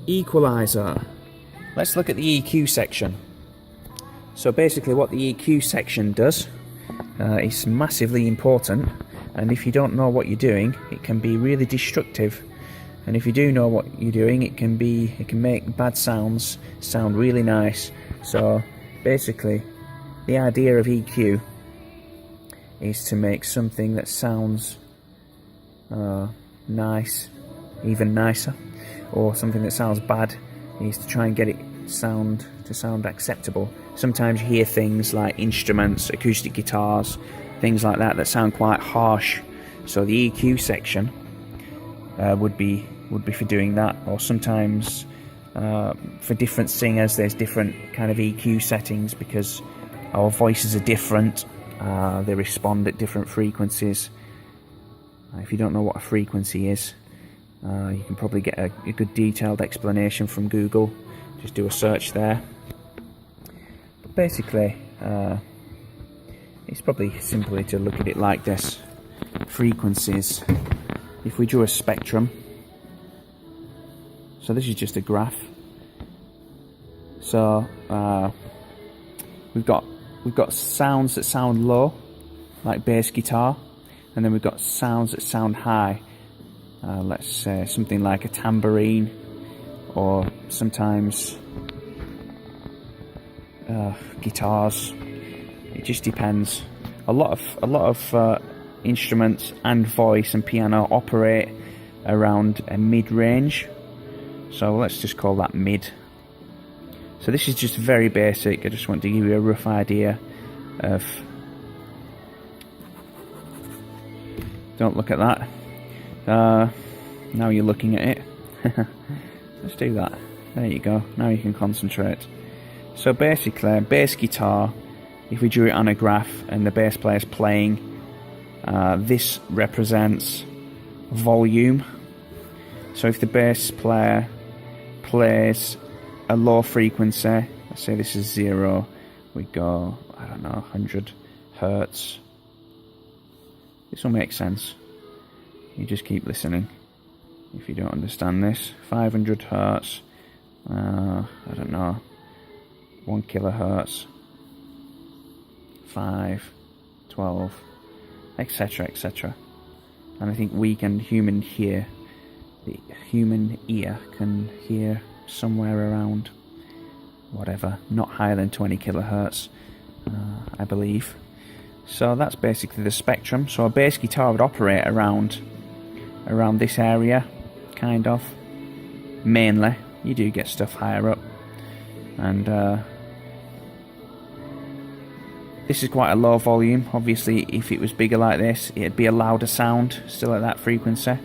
Equalizer. Let's look at the EQ section. So basically what the EQ section does is massively important, and if you don't know what you're doing, it can be really destructive. And if you do know what you're doing, it can make bad sounds sound really nice. So basically the idea of EQ is to make something that sounds nice even nicer, or something that sounds bad is to try and get it to sound acceptable. Sometimes you hear things like instruments, acoustic guitars, things like that sound quite harsh. So the EQ section would be for doing that. Or sometimes for different singers there's different kind of EQ settings, because our voices are different. They respond at different frequencies. If you don't know what a frequency is, you can probably get a good detailed explanation from Google. Just do a search there. But basically, it's probably simply to look at it like this. Frequencies. If we drew a spectrum, so this is just a graph. So we've got sounds that sound low, like bass guitar, and then we've got sounds that sound high. Let's say something like a tambourine, or sometimes guitars. It just depends. A lot of instruments and voice and piano operate around a mid-range. So let's just call that mid. So this is just very basic. I just want to give you a rough idea of... Don't look at that. Now you're looking at it. Let's do that. There you go. Now you can concentrate. So basically, bass guitar, if we drew it on a graph and the bass player's playing, this represents volume. So if the bass player plays a low frequency, let's say this is 0, we go, I don't know, 100 Hertz. This will make sense. You just keep listening if you don't understand this. 500 Hertz, I don't know, 1 kilohertz, 5, 12, etc, etc. And I think the human ear can hear somewhere around, whatever, not higher than 20 kilohertz, I believe. So that's basically the spectrum. So a bass guitar would operate around this area, kind of, mainly. You do get stuff higher up, and this is quite a low volume. Obviously if it was bigger like this, it'd be a louder sound, still at that frequency.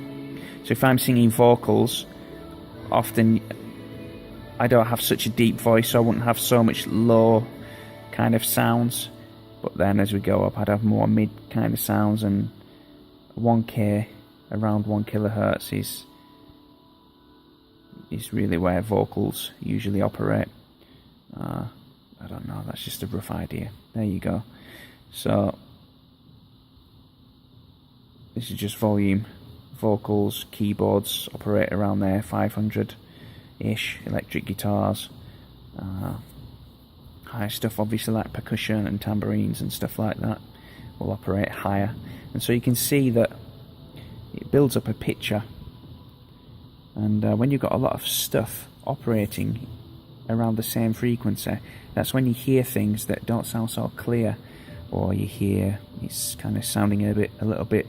So if I'm singing vocals, often I don't have such a deep voice, so I wouldn't have so much low kind of sounds. But then as we go up, I'd have more mid kind of sounds, and 1K, around 1 kilohertz is really where vocals usually operate. I don't know, that's just a rough idea. There you go. So this is just volume. Vocals, keyboards operate around there, 500-ish. Electric guitars. Higher stuff, obviously, like percussion and tambourines and stuff like that, will operate higher. And so you can see that it builds up a picture. And when you've got a lot of stuff operating around the same frequency, that's when you hear things that don't sound so clear, or you hear it's kind of sounding a little bit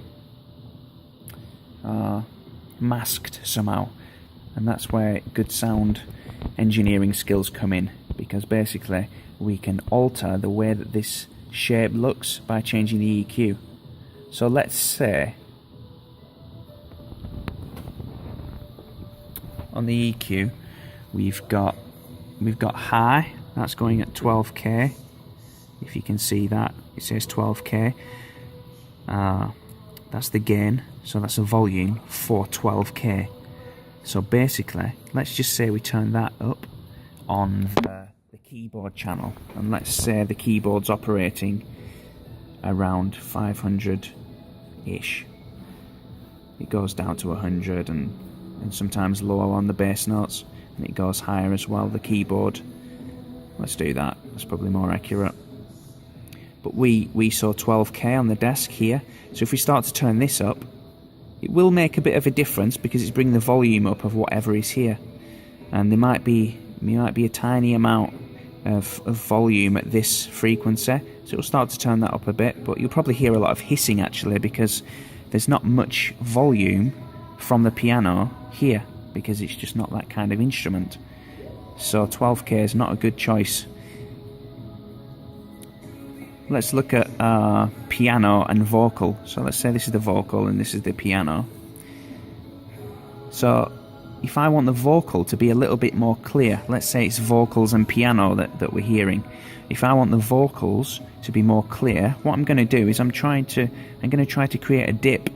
masked somehow. And that's where good sound engineering skills come in, because basically we can alter the way that this shape looks by changing the EQ. So let's say on the EQ we've got high, that's going at 12k. If you can see that, it says 12k. That's the gain, so that's a volume for 12k. So basically, let's just say we turn that up on the keyboard channel, and let's say the keyboard's operating around 500-ish. It goes down to 100 and sometimes lower on the bass notes. and it goes higher as well, the keyboard. Let's do that, that's probably more accurate. But we saw 12K on the desk here, so if we start to turn this up, it will make a bit of a difference because it's bringing the volume up of whatever is here. And there might be a tiny amount of volume at this frequency, so it'll start to turn that up a bit, but you'll probably hear a lot of hissing actually because there's not much volume from the piano here because it's just not that kind of instrument. So 12K is not a good choice. Let's look at piano and vocal. So let's say this is the vocal and this is the piano. So if I want the vocal to be a little bit more clear, let's say it's vocals and piano that we're hearing. If I want the vocals to be more clear, what I'm going to do is I'm going to try to create a dip,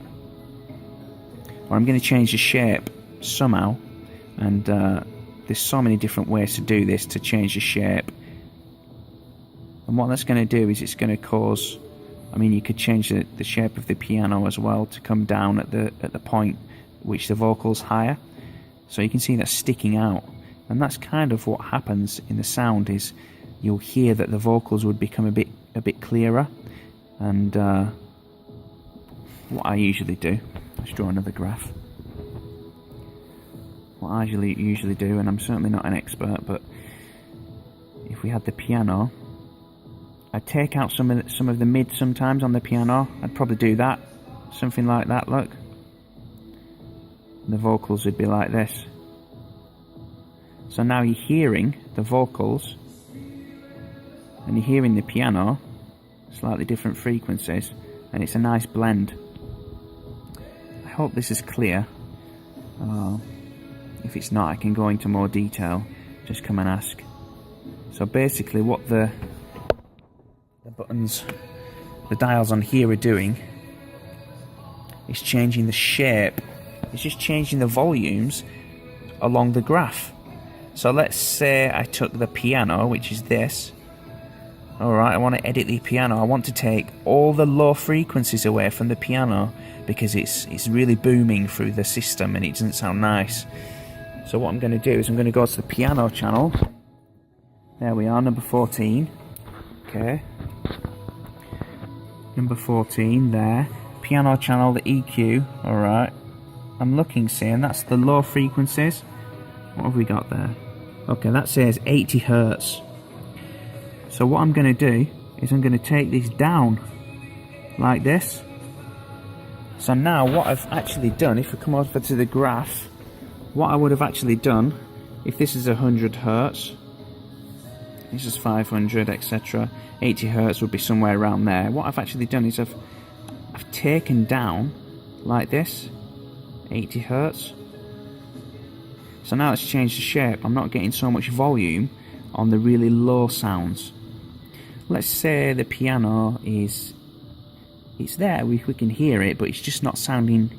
or I'm going to change the shape somehow. And there's so many different ways to do this, to change the shape. And what that's going to do is it's going to cause, I mean, you could change the shape of the piano as well to come down at the point which the vocal's higher. So you can see that sticking out, and that's kind of what happens in the sound. Is you'll hear that the vocals would become a bit clearer. And what I usually do, let's draw another graph. What I usually do, and I'm certainly not an expert, but if we had the piano, I'd take out some of the mid sometimes on the piano. I'd probably do that, something like that. Look. The vocals would be like this. So now you're hearing the vocals and you're hearing the piano, slightly different frequencies, and it's a nice blend. I hope this is clear. If it's not, I can go into more detail. Just come and ask. So basically what the buttons, the dials on here are doing is changing the shape. It's just changing the volumes along the graph. So let's say I took the piano, which is this. Alright, I want to edit the piano. I want to take all the low frequencies away from the piano because it's really booming through the system and it doesn't sound nice. So what I'm going to do is I'm going to go to the piano channel. There we are, number 14. Okay. Number 14 there. Piano channel, the EQ. Alright. I'm looking, saying that's the low frequencies. What have we got there? Okay, that says 80 Hertz. So what I'm going to do is I'm going to take this down like this. So now what I've actually done, if we come over to the graph, what I would have actually done, if this is 100 Hertz, this is 500, etc. 80 Hertz would be somewhere around there. What I've actually done is I've taken down like this, 80 Hertz. So now let's change the shape. I'm not getting so much volume on the really low sounds. Let's say the piano it's there, we can hear it, but it's just not sounding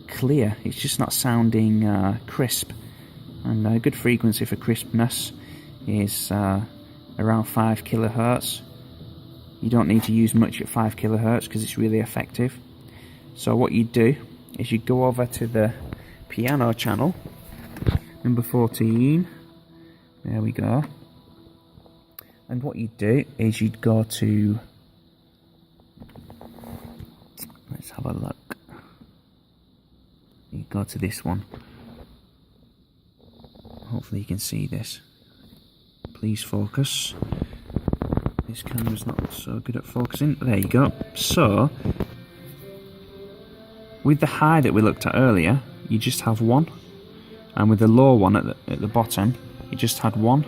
clear. It's just not sounding crisp. And a good frequency for crispness is around 5 kilohertz. You don't need to use much at 5 kilohertz because it's really effective. So what you do is you go over to the piano channel, number 14. There we go. And what you do is you'd go to, let's have a look. You go to this one. Hopefully you can see this. Please focus. This camera's not so good at focusing. There you go. So, with the high that we looked at earlier, you just have one. And with the low one at the bottom, you just had one.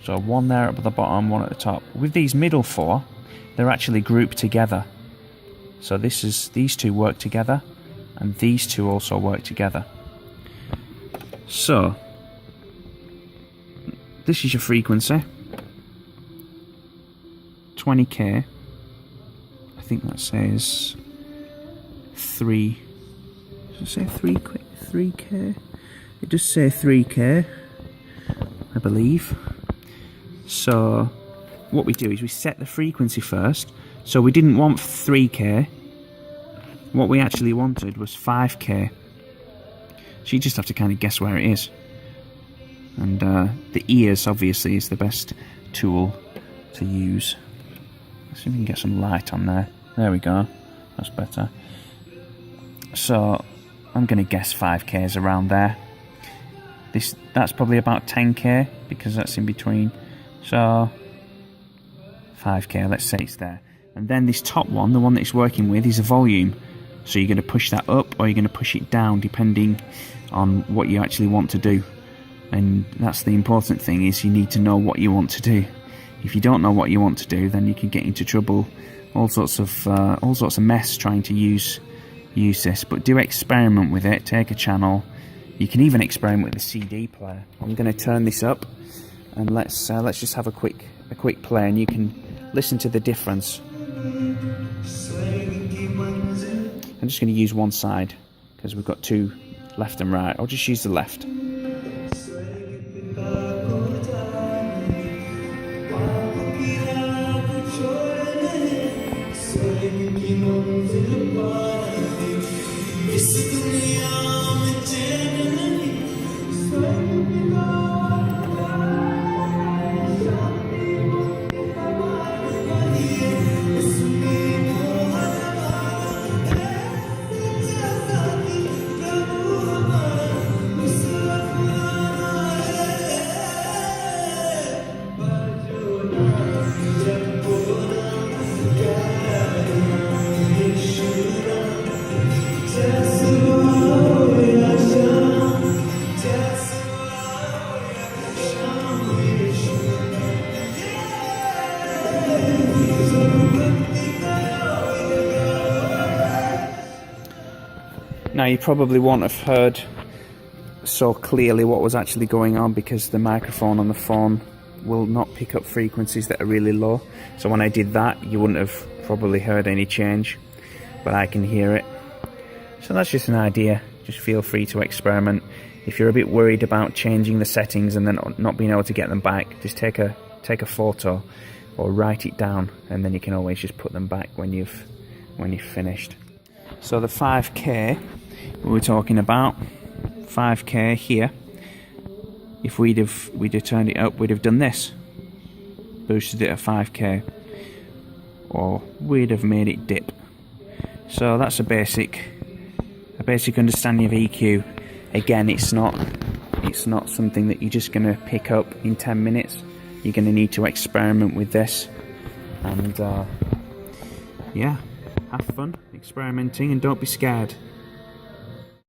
So one there at the bottom, one at the top. With these middle four, they're actually grouped together. So these two work together, and these two also work together. So this is your frequency, 20k. I think that says 3. Does it say 3k? It does say 3k, I believe. So what we do is we set the frequency first. So we didn't want 3k. What we actually wanted was 5k. So you just have to kind of guess where it is. And the ears obviously is the best tool to use. Let's see if we can get some light on there. There we go, that's better. So I'm going to guess 5k is around there. That's probably about 10k because that's in between. So 5k, let's say it's there. And then this top one, the one that it's working with, is a volume. So you're going to push that up or you're going to push it down depending on what you actually want to do. And that's the important thing, is you need to know what you want to do. If you don't know what you want to do, then you can get into trouble, all sorts of mess trying to use this. But do experiment with it. Take a channel. You can even experiment with the CD player. I'm going to turn this up, and let's just have a quick play, and you can listen to the difference. I'm just going to use one side because we've got two, left and right. I'll just use the left. Now you probably won't have heard so clearly what was actually going on because the microphone on the phone will not pick up frequencies that are really low. So when I did that, you wouldn't have probably heard any change, but I can hear it. So that's just an idea. Just feel free to experiment. If you're a bit worried about changing the settings and then not being able to get them back, just take a photo or write it down, and then you can always just put them back when you've finished. So the 5k we were talking about, 5k here, if we'd have turned it up, we'd have done this, boosted it at 5k, or we'd have made it dip. So that's a basic understanding of EQ. Again, it's not something that you're just going to pick up in 10 minutes. You're going to need to experiment with this, and yeah, have fun experimenting and don't be scared.